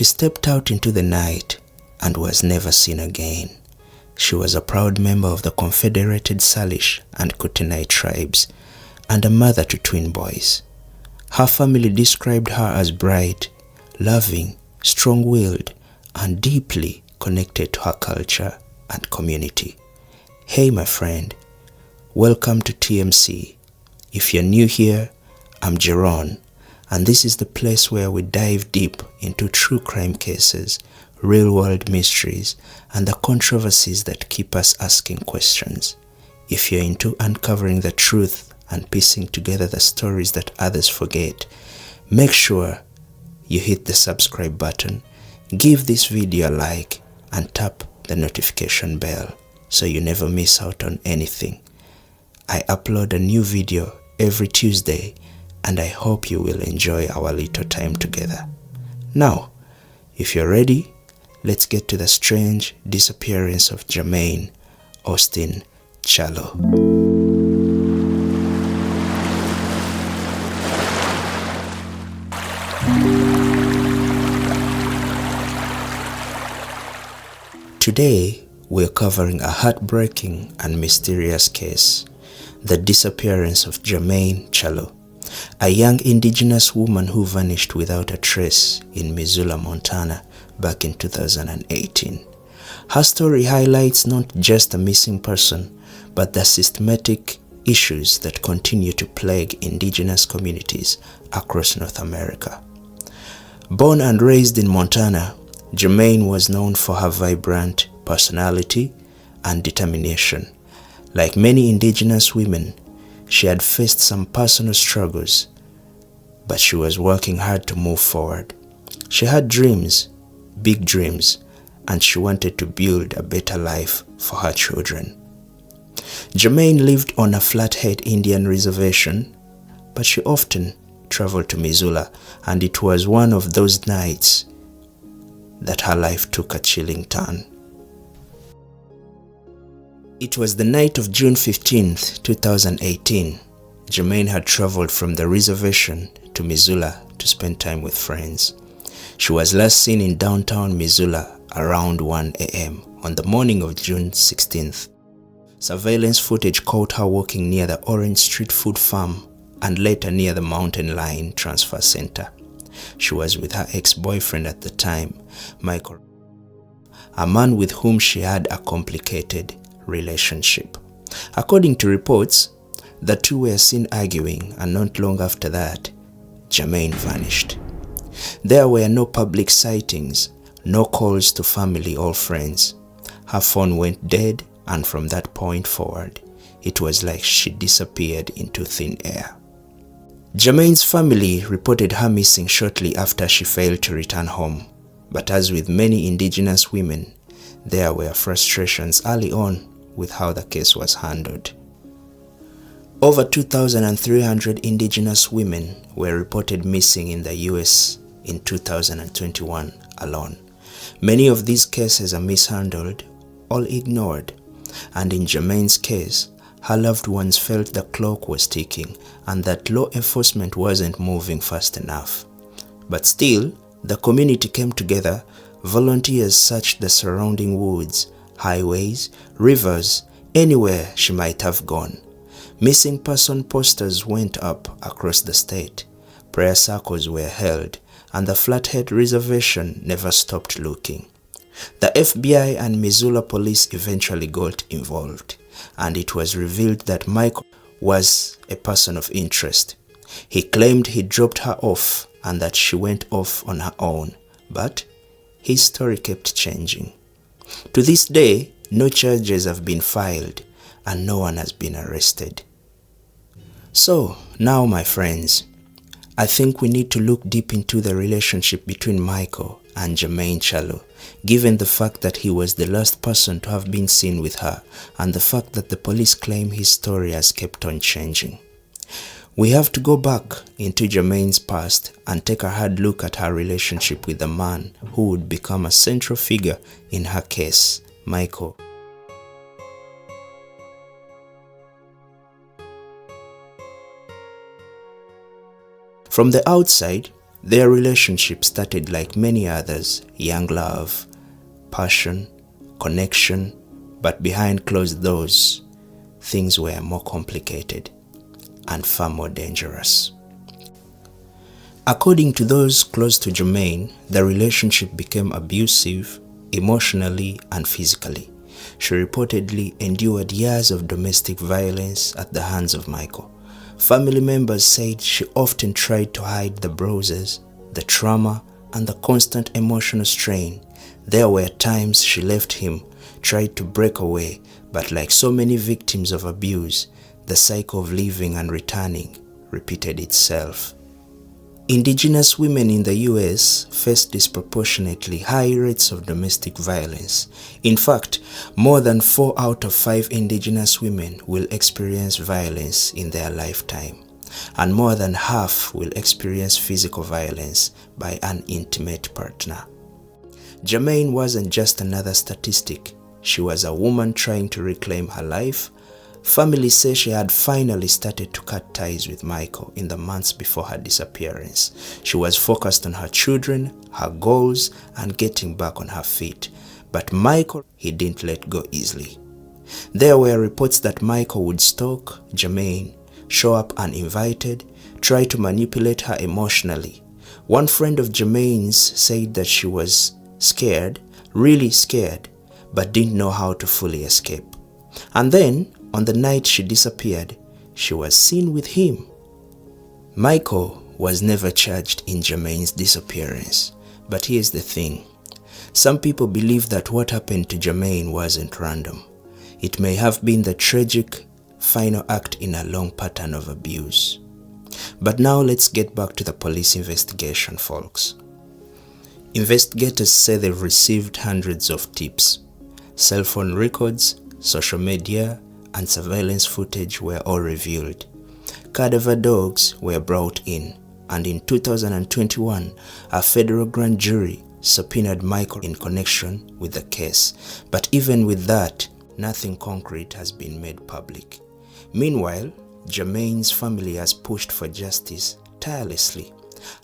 She stepped out into the night and was never seen again. She was a proud member of the Confederated Salish and Kootenai tribes and a mother to twin boys. Her family described her as bright, loving, strong-willed, and deeply connected to her culture and community. Hey my friend, welcome to TMC. If you're new here, I'm Jermaine, and this is the place where we dive deep into true crime cases, real-world mysteries, and the controversies that keep us asking questions. If you're into uncovering the truth and piecing together the stories that others forget, make sure you hit the subscribe button, give this video a like, and tap the notification bell so you never miss out on anything. I upload a new video every Tuesday, and I hope you will enjoy our little time together. Now, if you're ready, let's get to the strange disappearance of Jermaine Austin Charlo. Today, we're covering a heartbreaking and mysterious case, the disappearance of Jermaine Charlo, a young indigenous woman who vanished without a trace in Missoula, Montana, back in 2018. Her story highlights not just a missing person, but the systematic issues that continue to plague indigenous communities across North America. Born and raised in Montana, Jermaine was known for her vibrant personality and determination. Like many indigenous women, she had faced some personal struggles, but she was working hard to move forward. She had dreams, big dreams, and she wanted to build a better life for her children. Jermaine lived on a Flathead Indian reservation, but she often traveled to Missoula, and it was one of those nights that her life took a chilling turn. It was the night of June 15th, 2018. Jermaine had traveled from the reservation to Missoula to spend time with friends. She was last seen in downtown Missoula around 1 a.m. on the morning of June 16th. Surveillance footage caught her walking near the Orange Street Food Farm and later near the Mountain Line Transfer Center. She was with her ex-boyfriend at the time, Michael, a man with whom she had a complicated relationship. According to reports, the two were seen arguing, and not long after that, Jermaine vanished. There were no public sightings, no calls to family or friends. Her phone went dead, and from that point forward, it was like she disappeared into thin air. Jermaine's family reported her missing shortly after she failed to return home. But as with many indigenous women, there were frustrations early on with how the case was handled. Over 2,300 indigenous women were reported missing in the US in 2021 alone. Many of these cases are mishandled or ignored, and in Jermaine's case, her loved ones felt the clock was ticking and that law enforcement wasn't moving fast enough. But still, the community came together. Volunteers searched the surrounding woods, highways, rivers, anywhere she might have gone. Missing person posters went up across the state. Prayer circles were held, and the Flathead Reservation never stopped looking. The FBI and Missoula Police eventually got involved, and it was revealed that Michael was a person of interest. He claimed he dropped her off and that she went off on her own, but his story kept changing. To this day, no charges have been filed and no one has been arrested. So, now my friends, I think we need to look deep into the relationship between Michael and Jermaine Charlo, given the fact that he was the last person to have been seen with her and the fact that the police claim his story has kept on changing. We have to go back into Jermaine's past and take a hard look at her relationship with the man who would become a central figure in her case, Michael. From the outside, Their relationship started like many others, young love, passion, connection, but behind closed doors, things were more complicated and far more dangerous. According to those close to Jermaine, the relationship became abusive emotionally and physically. She reportedly endured years of domestic violence at the hands of Michael. Family members said she often tried to hide the bruises, the trauma, and the constant emotional strain. There were times she left him, tried to break away, but like so many victims of abuse, the cycle of leaving and returning repeated itself. Indigenous women in the US face disproportionately high rates of domestic violence. In fact, more than 4 out of 5 Indigenous women will experience violence in their lifetime, and more than half will experience physical violence by an intimate partner. Jermaine wasn't just another statistic. She was a woman trying to reclaim her life. Family say she had finally started to cut ties with Michael in the months before her disappearance. She was focused on her children, her goals, and getting back on her feet. But Michael, he didn't let go easily. There were reports that Michael would stalk Jermaine, show up uninvited, try to manipulate her emotionally. One friend of Jermaine's said that she was scared, really scared, but didn't know how to fully escape. And then, on the night she disappeared, she was seen with him. Michael was never charged in Jermaine's disappearance, but here's the thing. Some people believe that what happened to Jermaine wasn't random. It may have been the tragic final act in a long pattern of abuse. But now let's get back to the police investigation, folks. Investigators say they've received hundreds of tips. Cell phone records, social media, and surveillance footage were all revealed. Cadaver dogs were brought in, and in 2021, a federal grand jury subpoenaed Michael in connection with the case. But even with that, nothing concrete has been made public. Meanwhile, Jermaine's family has pushed for justice tirelessly.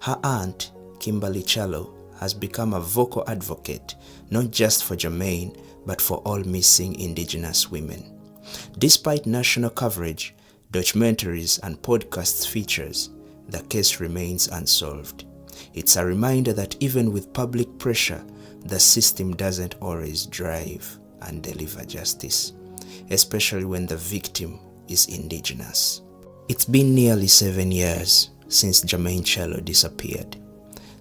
Her aunt, Kimberly Charlo, has become a vocal advocate, not just for Jermaine, but for all missing Indigenous women. Despite national coverage, documentaries, and podcast features, the case remains unsolved. It's a reminder that even with public pressure, the system doesn't always drive and deliver justice, especially when the victim is Indigenous. It's been nearly 7 years since Jermaine Charlo disappeared.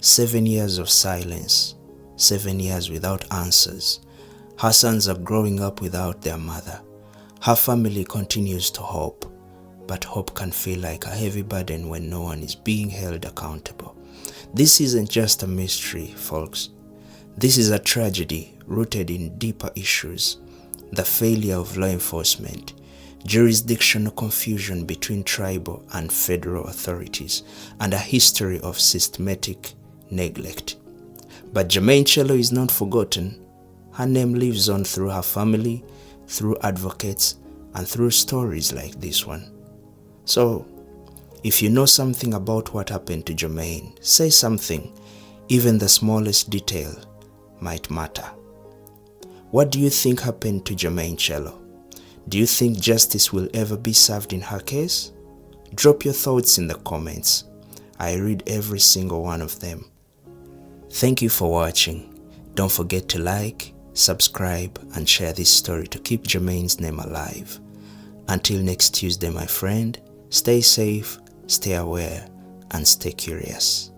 7 years of silence, 7 years without answers. Her sons are growing up without their mother. Her family continues to hope, but hope can feel like a heavy burden when no one is being held accountable. This isn't just a mystery, folks. This is a tragedy rooted in deeper issues: the failure of law enforcement, jurisdictional confusion between tribal and federal authorities, and a history of systematic neglect. But Jermaine Charlo is not forgotten. Her name lives on through her family, through advocates, and through stories like this one. So, if you know something about what happened to Jermaine, say something. Even the smallest detail might matter. What do you think happened to Jermaine Charlo? Do you think justice will ever be served in her case? Drop your thoughts in the comments. I read every single one of them. Thank you for watching. Don't forget to like, subscribe, and share this story to keep Jermaine's name alive. Until next Tuesday, my friend, stay safe, stay aware, and stay curious.